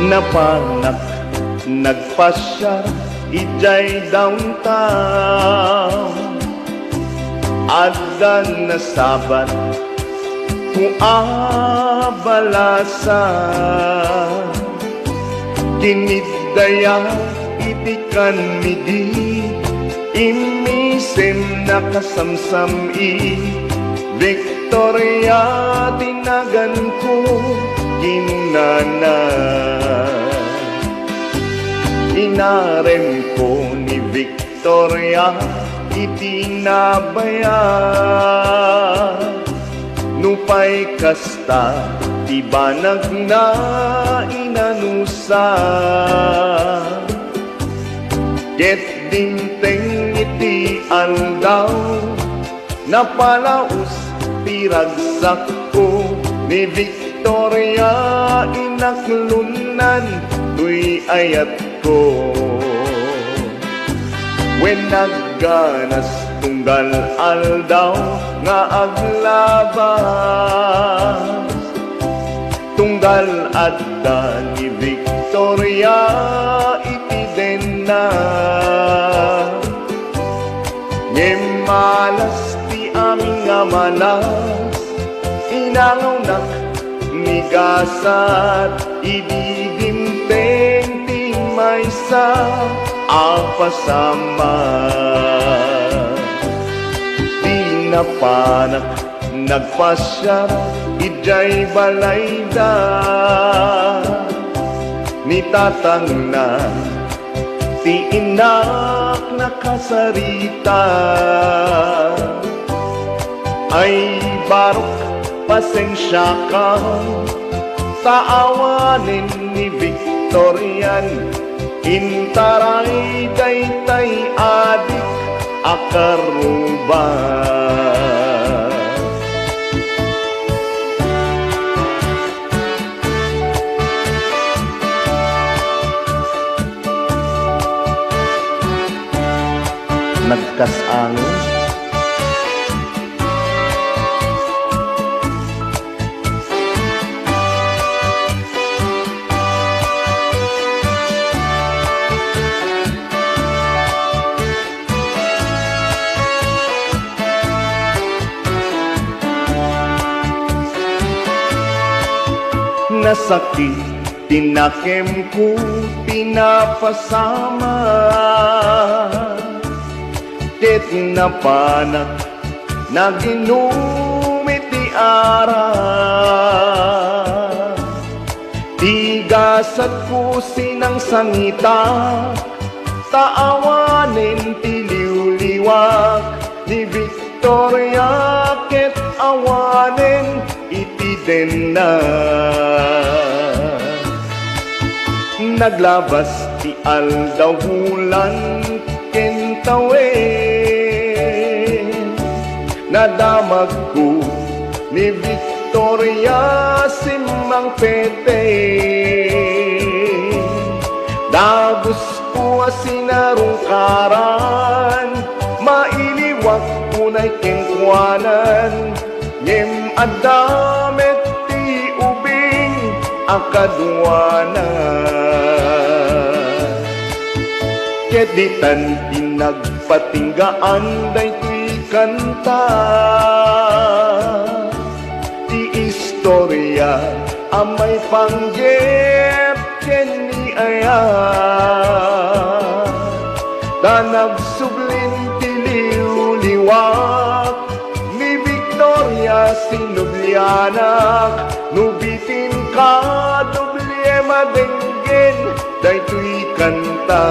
Napanak nagpasya ijay downtown, addan na sabat kung abalasa, kinidaya itikan midi imisem nakasamsam Victoria tinagan ko kinunana. Inarem ko ni Victoria itinabaya, nupay kasta tibanag na inanusa. Ket dinteng iti aldaw napalaos tiragsak ko ni Victoria inaklunan tuy ayat ko. When nagganas tunggal aldaw nga aglabas, tunggal adda ni Victoria iti denna. Ngemalas ti aming nga malas, inangaw ni gasat ididimteng ti maysa apasama. Di napanak nagpasya ijay balayda, ni tatang na ti inak nakasarita. Ay barok pasensya ka, taawanin ni Victorian, intaray daytay adik akaruba. Nagkasangin nasakit, tinakem ko, pinapasama. Ket napanak, naginumit ti ara. Tigasat ko sinang sangita, taawanin ti liwliwak ni Victoria, ket awanin iti denna. Naglabas ti aldaw bulan kentawen, nadamag ko ni Victoria simang pete. Dabus ko sinarungkaran, mailiwak ko na'y kengkwanan. Ngem adamet ti ubing akadwana, ket ditan pinagpatinggaan daytoy kanta. Ti istorya amay panggep ken ni aya, da nagsublin ti liwliwak ni Victoria sinublianak. Nubitin ka doble madenggen daytoy kanta.